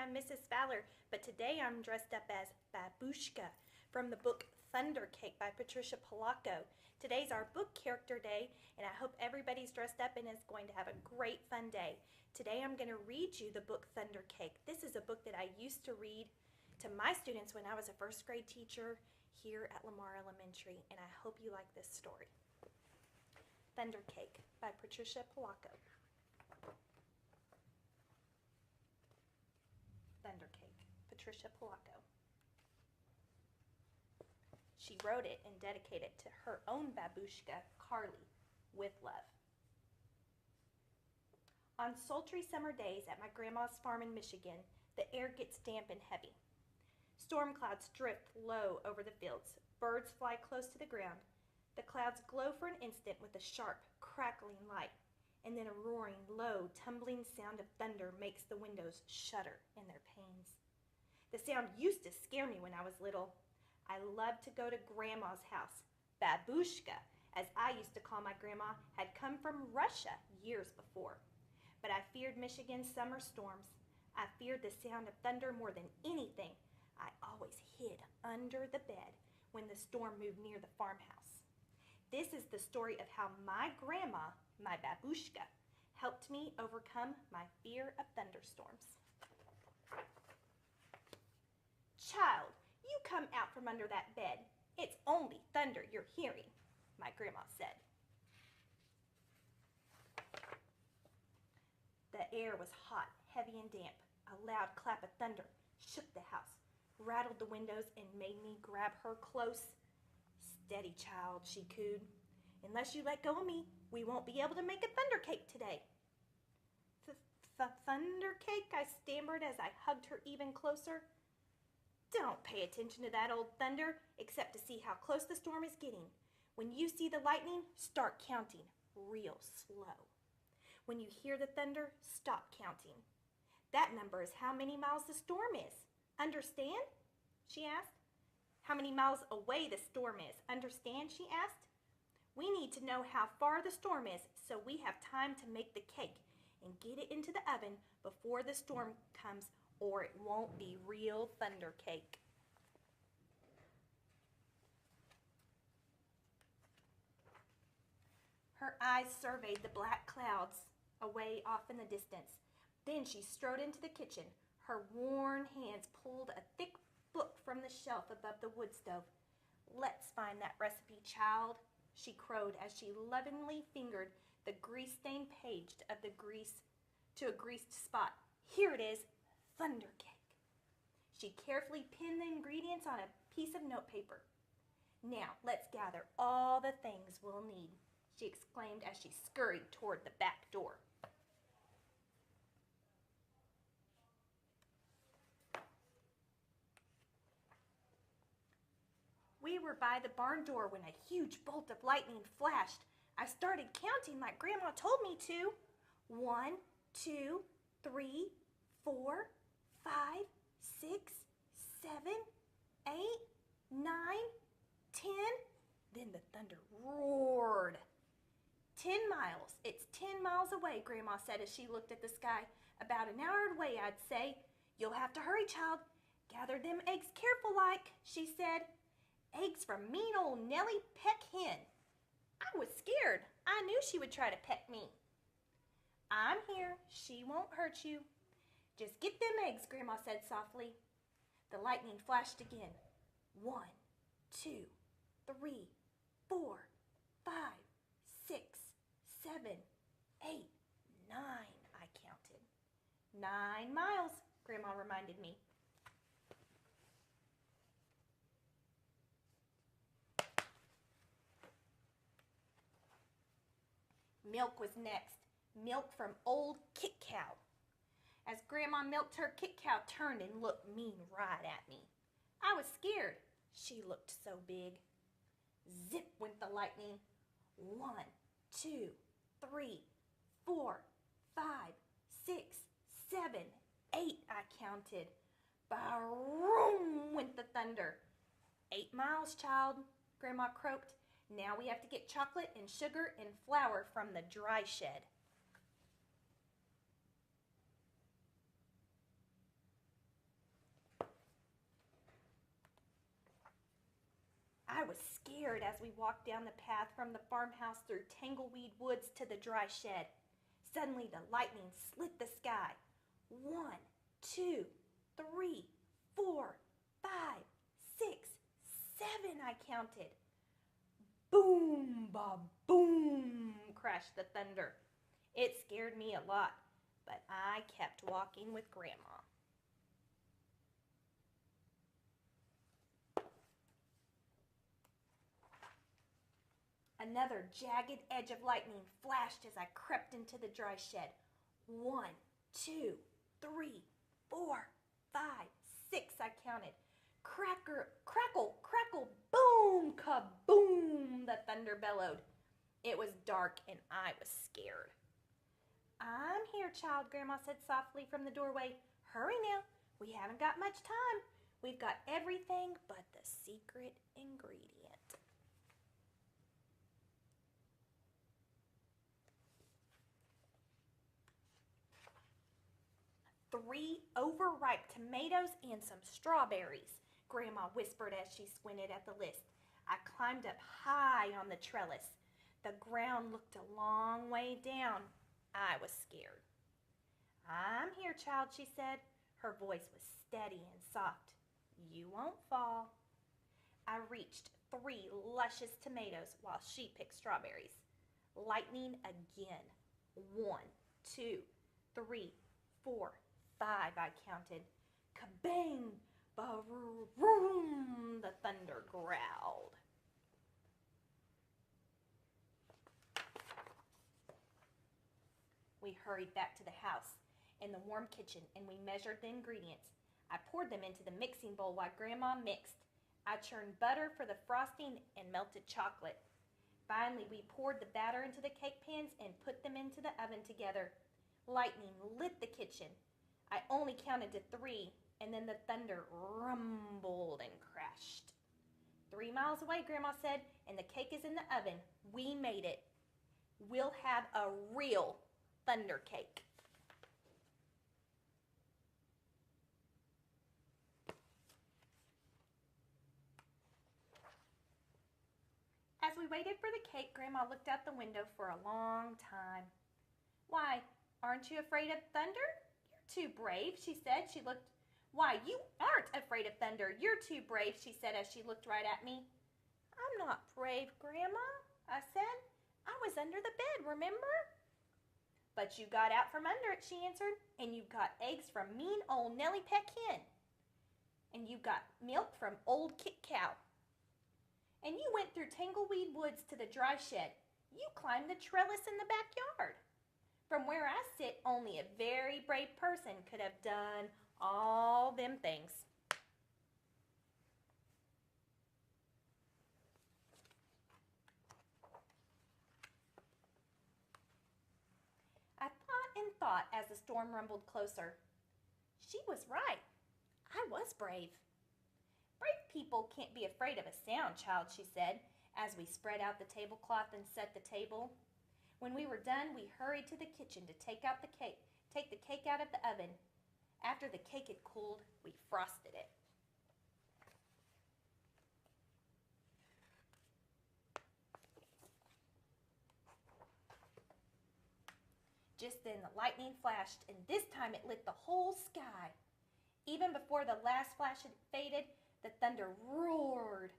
I'm Mrs. Fowler, but today I'm dressed up as Babushka from the book Thunder Cake by Patricia Polacco. Today's our book character day, and I hope everybody's dressed up and is going to have a great fun day. Today I'm going to read you the book Thunder Cake. This is a book that I used to read to my students when I was a first grade teacher here at Lamar Elementary, and I hope you like this story. Thunder Cake by Patricia Polacco. Thunder Cake, Patricia Polacco. She wrote it and dedicated it to her own babushka, Carly, with love. On sultry summer days at my grandma's farm in Michigan, the air gets damp and heavy. Storm clouds drift low over the fields. Birds fly close to the ground. The clouds glow for an instant with a sharp, crackling light, and then a roaring, low, tumbling sound of thunder makes the windows shudder in their panes. The sound used to scare me when I was little. I loved to go to Grandma's house. Babushka, as I used to call my grandma, had come from Russia years before. But I feared Michigan's summer storms. I feared the sound of thunder more than anything. I always hid under the bed when the storm moved near the farmhouse. This is the story of how my grandma, my babushka, helped me overcome my fear of thunderstorms. Child, you come out from under that bed. It's only thunder you're hearing, my grandma said. The air was hot, heavy, and damp. A loud clap of thunder shook the house, rattled the windows, and made me grab her close. Steady, child, she cooed. Unless you let go of me, we won't be able to make a thunder cake today. Thunder cake, I stammered as I hugged her even closer. Don't pay attention to that old thunder, except to see how close the storm is getting. When you see the lightning, start counting real slow. When you hear the thunder, stop counting. That number is how many miles the storm is. Understand? She asked. How many miles away the storm is. Understand? She asked. We need to know how far the storm is so we have time to make the cake and get it into the oven before the storm comes, or it won't be real thunder cake. Her eyes surveyed the black clouds away off in the distance. Then she strode into the kitchen. Her worn hands pulled a thick book from the shelf above the wood stove. Let's find that recipe, child, she crowed as she lovingly fingered the grease-stained page of the grease to a greased spot. Here it is, thunder cake. She carefully pinned the ingredients on a piece of notepaper. Now, let's gather all the things we'll need, she exclaimed as she scurried toward the back door. We were by the barn door when a huge bolt of lightning flashed. I started counting like Grandma told me to. 1, 2, 3, 4, 5, 6, 7, 8, 9, 10. Then the thunder roared. 10 miles. It's 10 miles away, Grandma said as she looked at the sky. About an hour away, I'd say. You'll have to hurry, child. Gather them eggs careful like, she said. Eggs from mean old Nellie Peck Hen. I was scared. I knew she would try to peck me. I'm here. She won't hurt you. Just get them eggs, Grandma said softly. The lightning flashed again. 1, 2, 3, 4, 5, 6, 7, 8, 9, I counted. 9 miles, Grandma reminded me. Milk was next. Milk from old Kit Cow. As Grandma milked her, Kit Cow turned and looked mean right at me. I was scared. She looked so big. Zip went the lightning. 1, 2, 3, 4, 5, 6, 7, 8, I counted. Ba-room went the thunder. 8 miles, child, Grandma croaked. Now we have to get chocolate and sugar and flour from the dry shed. I was scared as we walked down the path from the farmhouse through tangleweed woods to the dry shed. Suddenly the lightning slit the sky. 1, 2, 3, 4, 5, 6, 7, I counted. Boom, ba boom, crashed the thunder. It scared me a lot, but I kept walking with Grandma. Another jagged edge of lightning flashed as I crept into the dry shed. 1, 2, 3, 4, 5, 6, I counted. Cracker, crackle, crackle, boom, kaboom, the thunder bellowed. It was dark and I was scared. I'm here, child, Grandma said softly from the doorway. Hurry now, we haven't got much time. We've got everything but the secret ingredient. 3 overripe tomatoes and some strawberries, Grandma whispered as she squinted at the list. I climbed up high on the trellis. The ground looked a long way down. I was scared. I'm here, child, she said. Her voice was steady and soft. You won't fall. I reached 3 luscious tomatoes while she picked strawberries. Lightning again. 1, 2, 3, 4, 5, I counted. Kabang! Ba-room! The thunder growled. We hurried back to the house in the warm kitchen and we measured the ingredients. I poured them into the mixing bowl while Grandma mixed. I churned butter for the frosting and melted chocolate. Finally, we poured the batter into the cake pans and put them into the oven together. Lightning lit the kitchen. I only counted to 3, and then the thunder rumbled and crashed. 3 miles away, Grandma said, and the cake is in the oven. We made it. We'll have a real thunder cake. As we waited for the cake, Grandma looked out the window for a long time. Why, aren't you afraid of thunder? You're too brave, she said. Why, you aren't afraid of thunder. You're too brave, she said as she looked right at me. I'm not brave, Grandma, I said. I was under the bed, remember? But you got out from under it, she answered, and you got eggs from mean old Nellie Peck Hen. And you got milk from old Kit Cow. And you went through tangleweed woods to the dry shed. You climbed the trellis in the backyard. From where I sit, only a very brave person could have done all them things. I thought and thought as the storm rumbled closer. She was right. I was brave. Brave people can't be afraid of a sound, child, she said, as we spread out the tablecloth and set the table. When we were done, we hurried to the kitchen to take the cake out of the oven. After the cake had cooled, we frosted it. Just then the lightning flashed, and this time it lit the whole sky. Even before the last flash had faded, the thunder roared,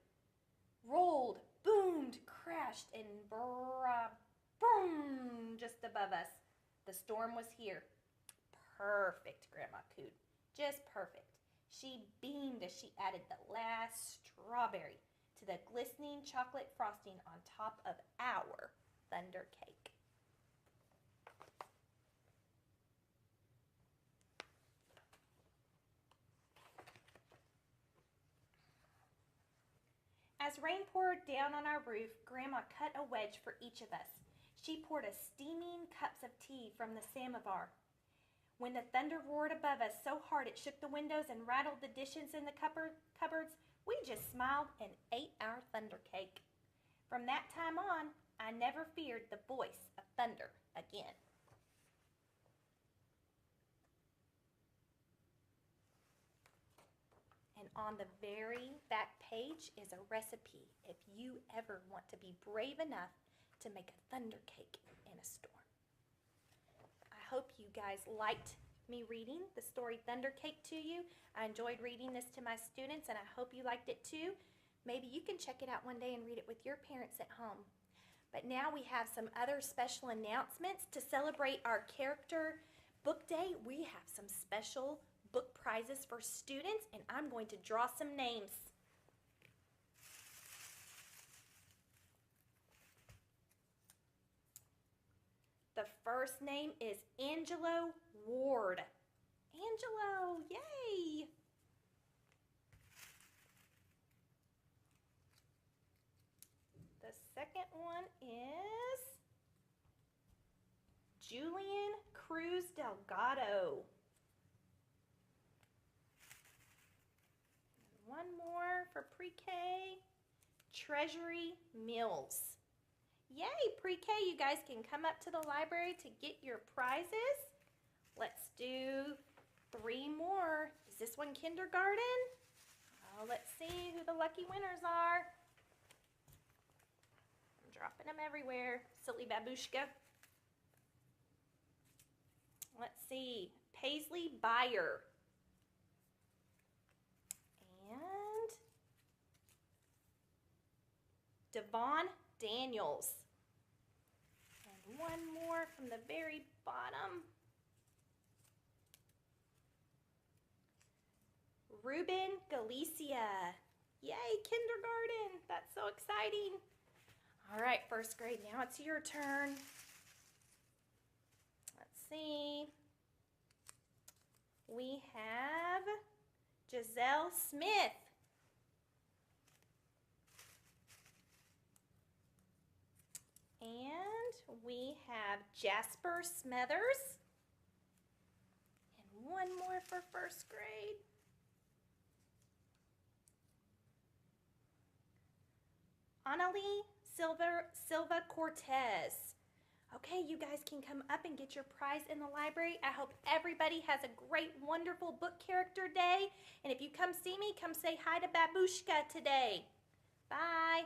rolled, boomed, crashed, and boom, just above us. The storm was here. Perfect, Grandma cooed. Just perfect. She beamed as she added the last strawberry to the glistening chocolate frosting on top of our thunder cake. As rain poured down on our roof, Grandma cut a wedge for each of us. She poured us steaming cups of tea from the samovar. When the thunder roared above us so hard it shook the windows and rattled the dishes in the cupboards, we just smiled and ate our thunder cake. From that time on, I never feared the voice of thunder again. And on the very back page is a recipe if you ever want to be brave enough to make a thunder cake in a storm. I hope you guys liked me reading the story Thunder Cake to you. I enjoyed reading this to my students, and I hope you liked it too. Maybe you can check it out one day and read it with your parents at home. But now we have some other special announcements to celebrate our Character Book Day. We have some special book prizes for students, and I'm going to draw some names. The first name is Angelo Ward. Angelo, yay! The second one is Julian Cruz Delgado. And one more for pre-K, Treasury Mills. Yay, pre-K, you guys can come up to the library to get your prizes. Let's do 3 more. Is this one kindergarten? Oh, let's see who the lucky winners are. I'm dropping them everywhere, silly babushka. Let's see, Paisley Beyer. And Devon Daniels. And one more from the very bottom. Ruben Galicia. Yay, kindergarten. That's so exciting. All right, first grade, now it's your turn. Let's see. We have Giselle Smith. And we have Jasper Smethers. And one more for first grade. Annalie Silva Cortez. Okay, you guys can come up and get your prize in the library. I hope everybody has a great, wonderful book character day. And if you come see me, come say hi to Babushka today. Bye.